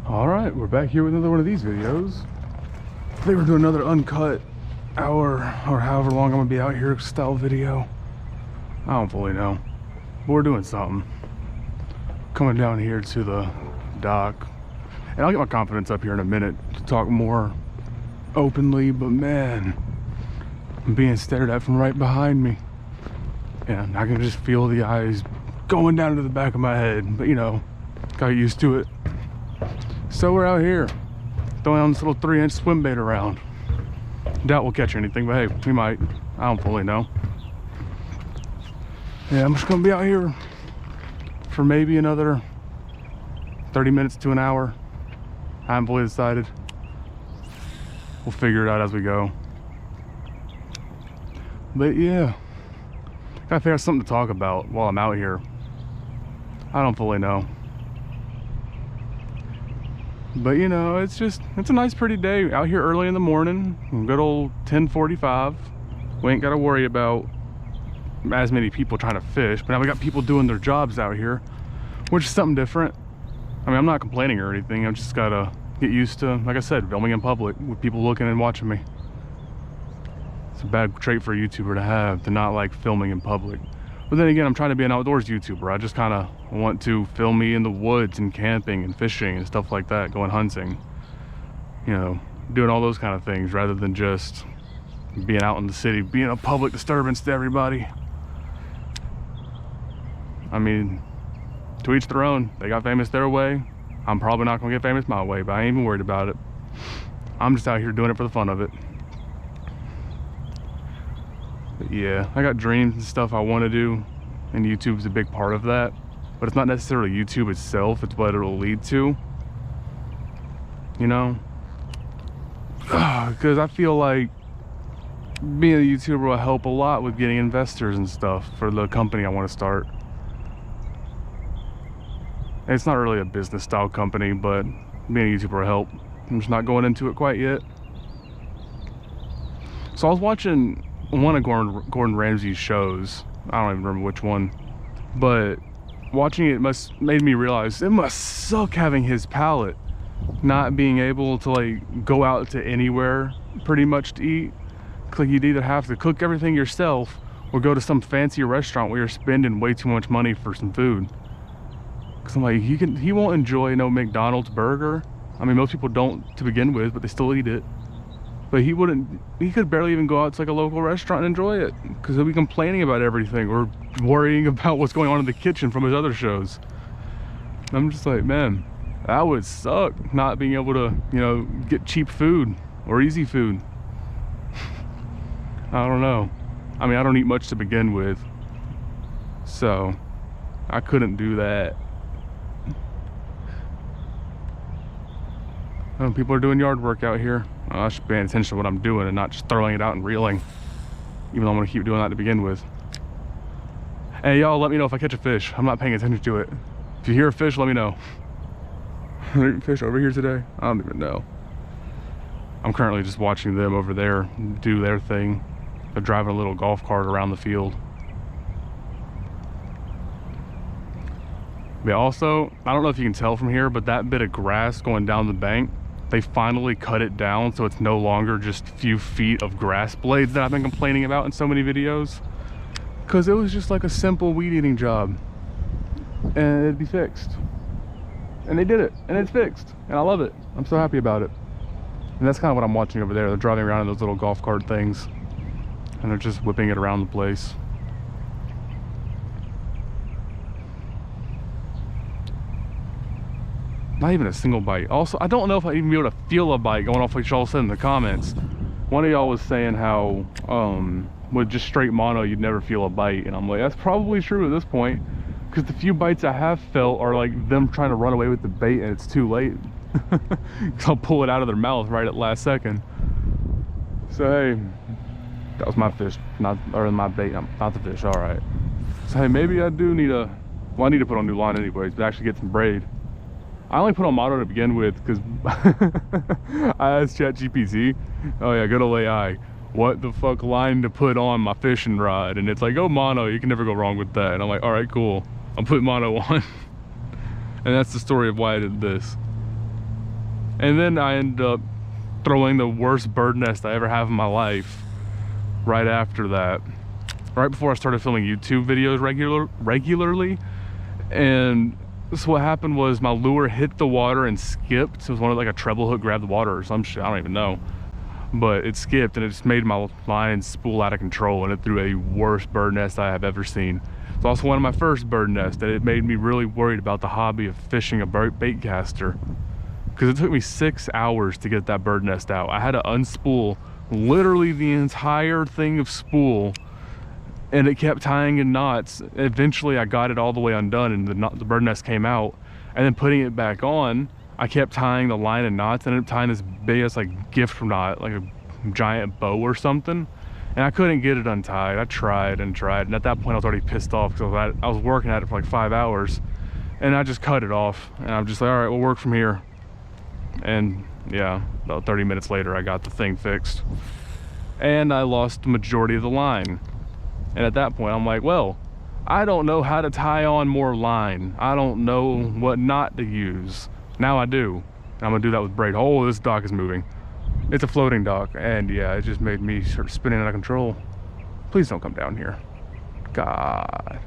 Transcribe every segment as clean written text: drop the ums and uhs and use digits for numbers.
All right, we're back here with another one of these videos. They were doing another uncut hour or however long I'm gonna be out here style video. I don't fully know, but we're doing something. Coming down here to the dock, and I'll get my confidence up here in a minute to talk more openly, but man, I'm being stared at from right behind me. And I can just feel the eyes going down to the back of my head, but you know, got used to it. So we're out here throwing on this little 3-inch swim bait around. Doubt we'll catch anything, but hey, we might. I don't fully know. Yeah, I'm just gonna be out here for maybe another 30 minutes to an hour. I haven't fully decided. We'll figure it out as we go. But yeah, gotta figure out something to talk about while I'm out here. I don't fully know. But you know, it's a nice pretty day out here early in the morning. Good old 10:45. We ain't gotta worry about as many people trying to fish, but now we got people doing their jobs out here, which is something different. I mean, I'm not complaining or anything. I've just gotta get used to, like I said, filming in public with people looking and watching me. It's a bad trait for a YouTuber to have, to not like filming in public. But then again, I'm trying to be an outdoors YouTuber. I just kind of want to film me in the woods and camping and fishing and stuff like that, going hunting. You know, doing all those kind of things rather than just being out in the city, being a public disturbance to everybody. I mean, to each their own. They got famous their way. I'm probably not gonna get famous my way, but I ain't even worried about it. I'm just out here doing it for the fun of it. But yeah, I got dreams and stuff I want to do, and YouTube's a big part of that. But it's not necessarily YouTube itself, it's what it'll lead to. You know? Because I feel like being a YouTuber will help a lot with getting investors and stuff for the company I want to start. It's not really a business style company, but being a YouTuber will help. I'm just not going into it quite yet. So I was watching one of Gordon Ramsay's shows. I don't even remember which one, but watching it made me realize it must suck having his palate, not being able to like go out to anywhere pretty much to eat. Like you'd either have to cook everything yourself or go to some fancy restaurant where you're spending way too much money for some food. Cause I'm like, he won't enjoy no McDonald's burger. I mean, most people don't to begin with, but they still eat it. But he could barely even go out to like a local restaurant and enjoy it because he'll be complaining about everything or worrying about what's going on in the kitchen from his other shows. And I'm just like, man, that would suck not being able to, you know, get cheap food or easy food. I don't know. I mean, I don't eat much to begin with, so I couldn't do that. People are doing yard work out here. I should pay attention to what I'm doing and not just throwing it out and reeling, even though I'm gonna keep doing that to begin with. Hey y'all, let me know if I catch a fish. I'm not paying attention to it. If you hear a fish, let me know. Are there fish over here today? I don't even know. I'm currently just watching them over there do their thing. They're driving a little golf cart around the field. But also, I don't know if you can tell from here, but that bit of grass going down the bank, they finally cut it down so it's no longer just a few feet of grass blades that I've been complaining about in so many videos. Because it was just like a simple weed eating job and it'd be fixed. And they did it, and it's fixed, and I love it. I'm so happy about it. And that's kind of what I'm watching over there. They're driving around in those little golf cart things and they're just whipping it around the place. Not even a single bite. Also, I don't know if I'd even be able to feel a bite going off what y'all said in the comments. One of y'all was saying how with just straight mono you'd never feel a bite, and I'm like, that's probably true at this point, because the few bites I have felt are like them trying to run away with the bait and it's too late. Because I'll pull it out of their mouth right at last second. So hey, that was my fish, or my bait, not the fish. All right. So hey, maybe I do need I need to put on new line anyways, but actually get some braid. I only put on mono to begin with because I asked ChatGPT, oh yeah, good old AI, what the fuck line to put on my fishing rod, and it's like, oh, mono, you can never go wrong with that. And I'm like, all right, cool, I'll put mono on. And that's the story of why I did this. And then I ended up throwing the worst bird nest I ever have in my life right after that. Right before I started filming YouTube videos regularly. And so what happened was my lure hit the water and skipped. It was one of like a treble hook grabbed the water or some shit, I don't even know. But it skipped and it just made my line spool out of control, and it threw a worse bird nest I have ever seen. It's also one of my first bird nests, and it made me really worried about the hobby of fishing a bait caster, because it took me 6 hours to get that bird nest out. I had to unspool literally the entire thing of spool, and it kept tying in knots. Eventually I got it all the way undone and the bird nest came out, and then putting it back on, I kept tying the line in knots, and ended up tying this big ass like gift knot, like a giant bow or something, and I couldn't get it untied. I tried and tried, and at that point I was already pissed off because I was working at it for like 5 hours, and I just cut it off, and I'm just like, all right, we'll work from here. And yeah, about 30 minutes later I got the thing fixed, and I lost the majority of the line. And at that point I'm like, well, I don't know how to tie on more line. I don't know what knot to use. Now I do. And I'm gonna do that with braid. Oh, this dock is moving. It's a floating dock, and yeah, it just made me start spinning out of control. Please don't come down here. God.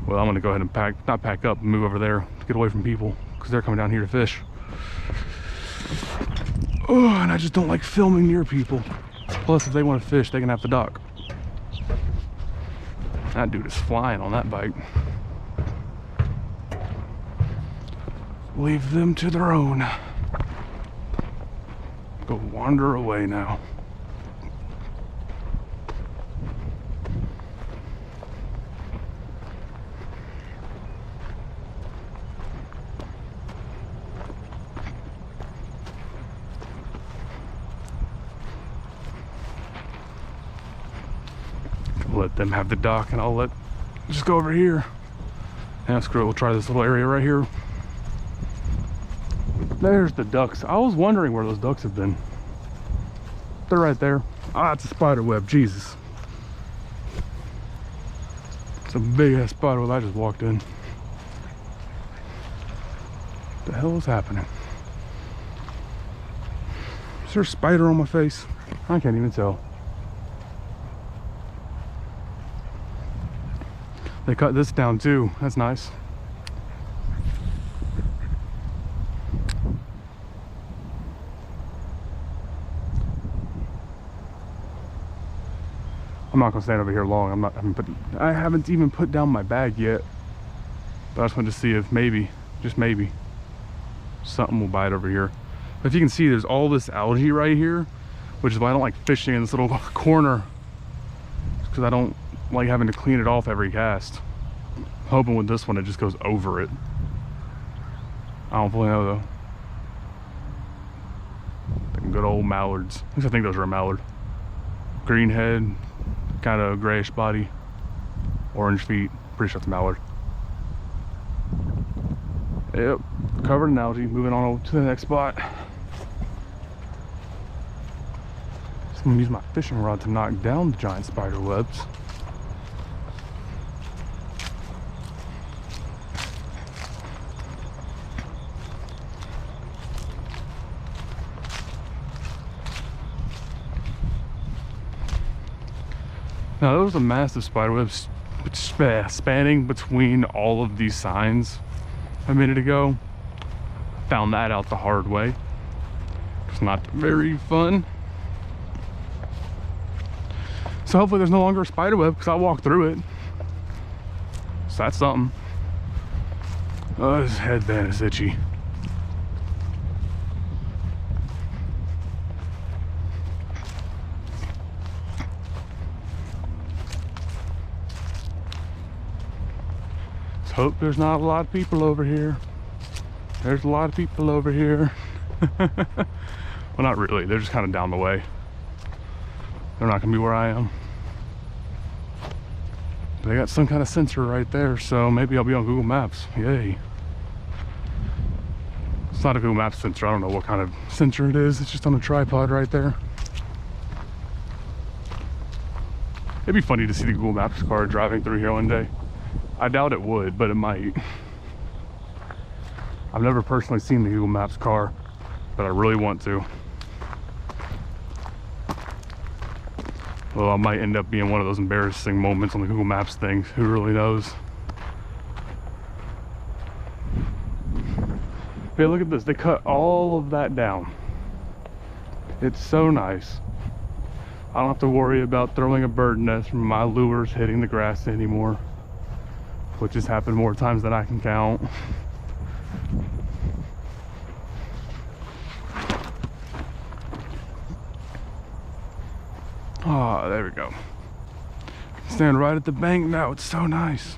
Well, I'm gonna go ahead and not pack up, move over there to get away from people, because they're coming down here to fish. Oh, and I just don't like filming near people. Plus, if they want to fish, they can have the dock. That dude is flying on that bite. Leave them to their own. Go wander away now. Let them have the dock, and I'll just go over here. Yeah, screw it, we'll try this little area right here. There's the ducks. I was wondering where those ducks have been. They're right there. Ah, it's a spider web, Jesus. It's a big ass spider web I just walked in. What the hell is happening? Is there a spider on my face? I can't even tell. They cut this down too. That's nice. I'm not gonna stand over here long. I haven't even put down my bag yet. But I just wanted to see if maybe, just maybe, something will bite over here. But if you can see, there's all this algae right here, which is why I don't like fishing in this little corner. Because I don't like having to clean it off every cast. I'm hoping with this one it just goes over it. I don't fully know though. Good old mallards. At least I think those are a mallard. Green head, kind of grayish body, orange feet. Pretty sure it's a mallard. Yep, covered in algae. Moving on to the next spot. So I'm gonna use my fishing rod to knock down the giant spider webs. Now there was a massive spider web spanning between all of these signs a minute ago. Found that out the hard way. It's not very fun. So hopefully there's no longer a spider web because I walked through it. So that's something. Oh, this headband is itchy. Hope there's not a lot of people over here. There's a lot of people over here. Well, not really. They're just kind of down the way. They're not gonna be where I am. But they got some kind of sensor right there, so maybe I'll be on Google Maps. Yay. It's not a Google Maps sensor. I don't know what kind of sensor it is. It's just on a tripod right there. It'd be funny to see the Google Maps car driving through here one day. I doubt it would, but it might. I've never personally seen the Google Maps car, but I really want to. Well, I might end up being one of those embarrassing moments on the Google Maps thing. Who really knows? Hey, look at this. They cut all of that down. It's so nice. I don't have to worry about throwing a bird nest from my lures hitting the grass anymore, which has happened more times than I can count. Oh, there we go. Stand right at the bank now. It's so nice.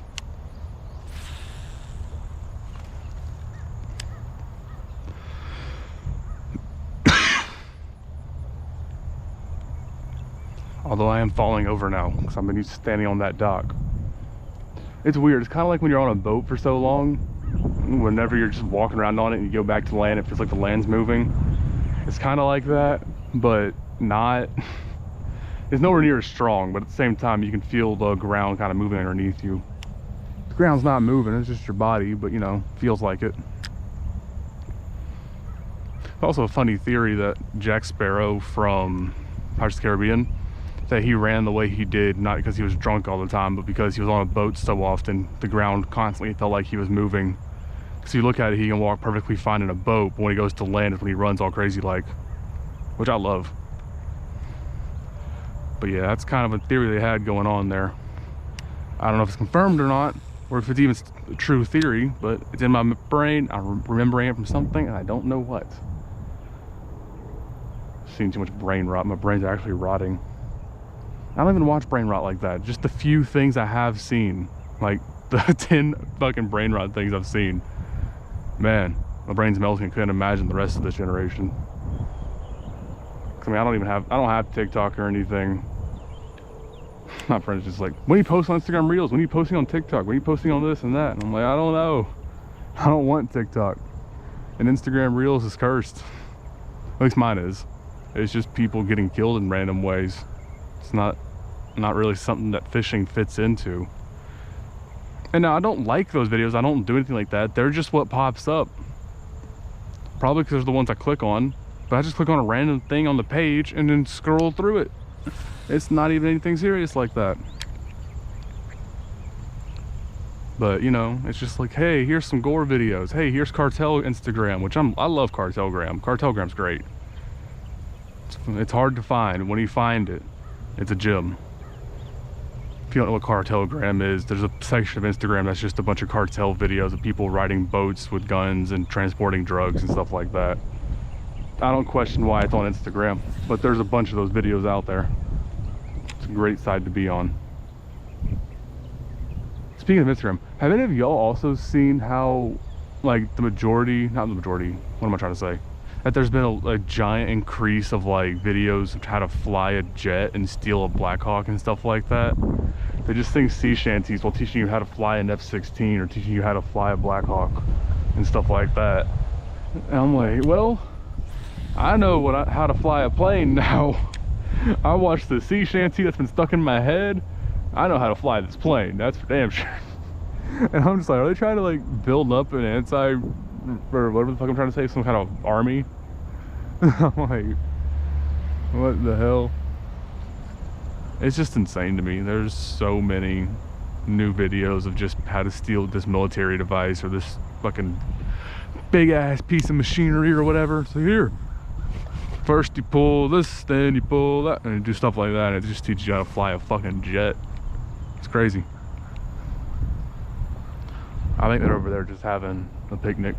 Although I am falling over now because I've been used to standing on that dock. It's weird. It's kind of like when you're on a boat for so long. Whenever you're just walking around on it and you go back to land, it feels like the land's moving. It's kind of like that, but not. It's nowhere near as strong, but at the same time, you can feel the ground kind of moving underneath you. The ground's not moving, it's just your body, but you know, feels like it. It's also a funny theory that Jack Sparrow from Pirates of the Caribbean, that he ran the way he did, not because he was drunk all the time, but because he was on a boat so often, the ground constantly felt like he was moving. So you look at it, he can walk perfectly fine in a boat, but when he goes to land, it's when he runs all crazy like, which I love. But yeah, that's kind of a theory they had going on there. I don't know if it's confirmed or not, or if it's even a true theory, but it's in my brain. I'm remembering it from something, and I don't know what. I've seen too much brain rot. My brain's actually rotting. I don't even watch brain rot like that. Just the few things I have seen, like the 10 fucking brain rot things I've seen. Man, my brain's melting. Couldn't imagine the rest of this generation. I mean, I don't have TikTok or anything. My friend's just like, when are you posting on Instagram Reels? When are you posting on TikTok? When are you posting on this and that? And I'm like, I don't know. I don't want TikTok. And Instagram Reels is cursed. At least mine is. It's just people getting killed in random ways. It's not really something that fishing fits into. And now I don't like those videos. I don't do anything like that. They're just what pops up. Probably because they're the ones I click on. But I just click on a random thing on the page and then scroll through it. It's not even anything serious like that. But you know, it's just like, hey, here's some gore videos. Hey, here's Cartel Instagram, which I love Cartelgram. Cartelgram's great. It's hard to find. When you find it, it's a gem. If you don't know what Cartelgram is, there's a section of Instagram that's just a bunch of cartel videos of people riding boats with guns and transporting drugs and stuff like that. I don't question why it's on Instagram, but there's a bunch of those videos out there. It's a great site to be on. Speaking of Instagram, have any of y'all also seen how, like, not the majority, what am I trying to say? That there's been a giant increase of, like, videos of how to fly a jet and steal a Black Hawk and stuff like that? They just sing sea shanties while teaching you how to fly an F-16 or teaching you how to fly a Black Hawk and stuff like that. And I'm like, well, I know how to fly a plane now. I watched the sea shanty that's been stuck in my head. I know how to fly this plane. That's for damn sure. And I'm just like, are they trying to like build up an or whatever the fuck I'm trying to say, some kind of army? I'm like, what the hell? It's just insane to me. There's so many new videos of just how to steal this military device or this fucking big ass piece of machinery or whatever. So here, first you pull this, then you pull that, and you do stuff like that, and it just teaches you how to fly a fucking jet. It's crazy. I think they're over there just having a picnic,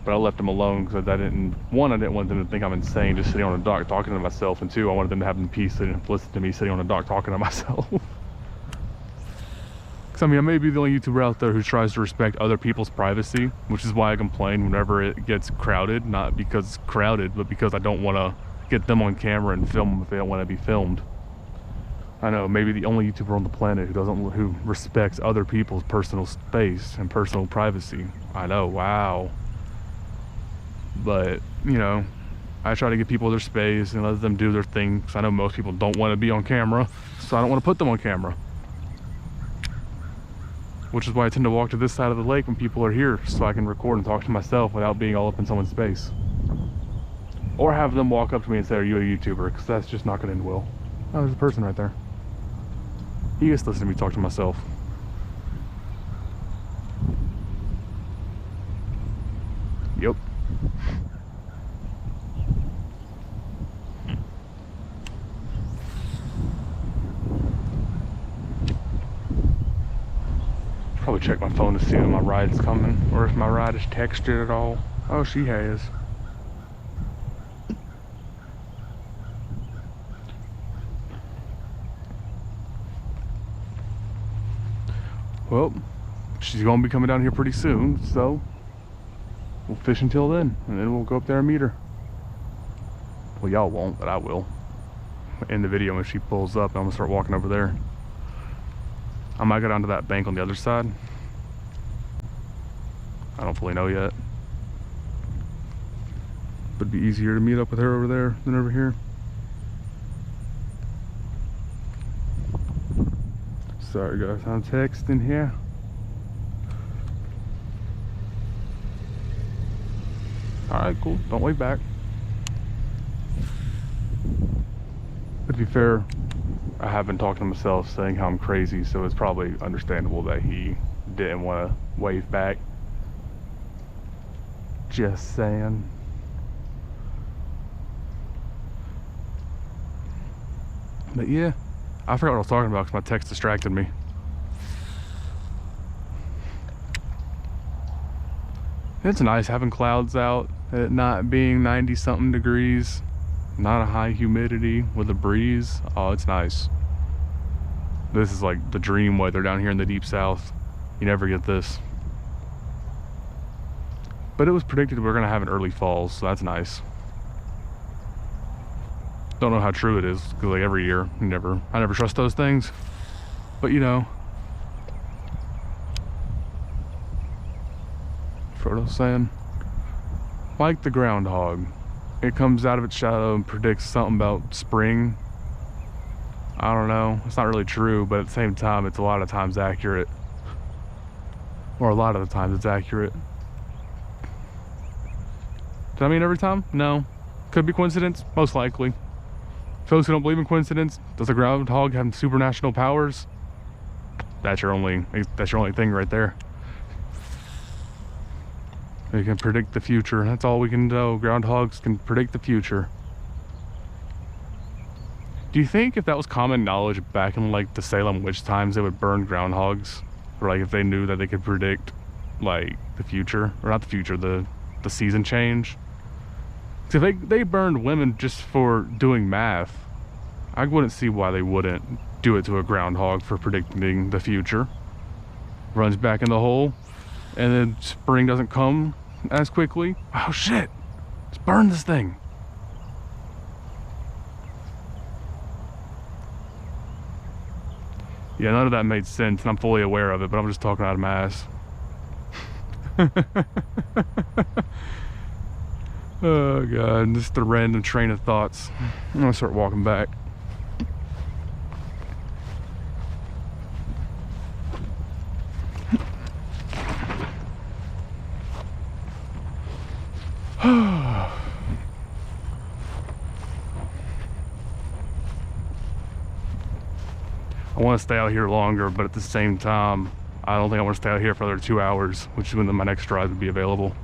but I left them alone because I didn't want them to think I'm insane just sitting on a dock talking to myself, and two, I wanted them to have in peace. They didn't listen to me sitting on a dock talking to myself. Because I mean, I may be the only YouTuber out there who tries to respect other people's privacy, which is why I complain whenever it gets crowded, not because it's crowded, but because I don't want to get them on camera and film them if they don't want to be filmed. I know, maybe the only YouTuber on the planet who respects other people's personal space and personal privacy. I know, wow. But, you know, I try to give people their space and let them do their thing, because I know most people don't want to be on camera, so I don't want to put them on camera. which is why I tend to walk to this side of the lake when people are here, so I can record and talk to myself without being all up in someone's space. Or have them walk up to me and say, "Are you a YouTuber?" Because that's just not going to end well. Oh, there's a person right there. He gets to listen to me talk to myself. Yep. Probably check my phone to see when my ride's coming, or if my ride is texted at all. Oh, she has. Well, she's gonna be coming down here pretty soon, so we'll fish until then, and then we'll go up there and meet her. Well, y'all won't, but I will. In the video when she pulls up, I'm gonna start walking over there. I might go down to that bank on the other side. I don't fully know yet. But it'd be easier to meet up with her over there than over here. Sorry guys, I'm texting here. Alright, cool. Don't wave back. But to be fair, I have been talking to myself saying how I'm crazy, so it's probably understandable that he didn't want to wave back. Just saying. But yeah, I forgot what I was talking about because my text distracted me. It's nice having clouds out, it not being 90-something degrees, not a high humidity with a breeze. Oh, it's nice. This is like the dream weather down here in the deep south. You never get this. But it was predicted we're gonna have an early fall, so that's nice. Don't know how true it is, because like every year, I never trust those things. But you know. Frodo's saying, like the groundhog, it comes out of its shadow and predicts something about spring. I don't know, it's not really true, but at the same time, it's a lot of times accurate. Or a lot of the times it's accurate. Does that mean every time? No. Could be coincidence, most likely. For those who don't believe in coincidence, does the groundhog have supernatural powers? That's your only thing right there. They can predict the future. That's all we can know. Groundhogs can predict the future. Do you think if that was common knowledge back in like the Salem witch times, they would burn groundhogs? Or like if they knew that they could predict like the future, or not the future, the season change? So if they burned women just for doing math, I wouldn't see why they wouldn't do it to a groundhog for predicting the future. Runs back in the hole, and then spring doesn't come as quickly. Oh shit, let's burn this thing. Yeah, none of that made sense, and I'm fully aware of it, but I'm just talking out of my ass. Oh god, just a random train of thoughts. I'm gonna start walking back. I want to stay out here longer, but at the same time, I don't think I want to stay out here for another 2 hours, which is when my next ride would be available.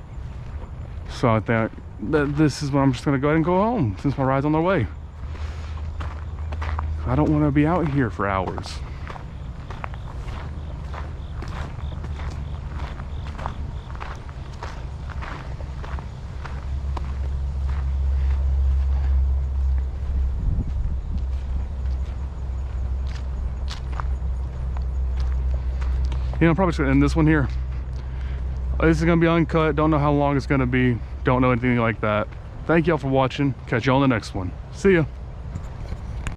So I think that this is when I'm just going to go ahead and go home, since my ride's on the way. I don't want to be out here for hours. You know, I'm probably just gonna end this one here. This is gonna be uncut. Don't know how long it's gonna be. Don't know anything like that. Thank y'all for watching. Catch y'all on the next one. See ya.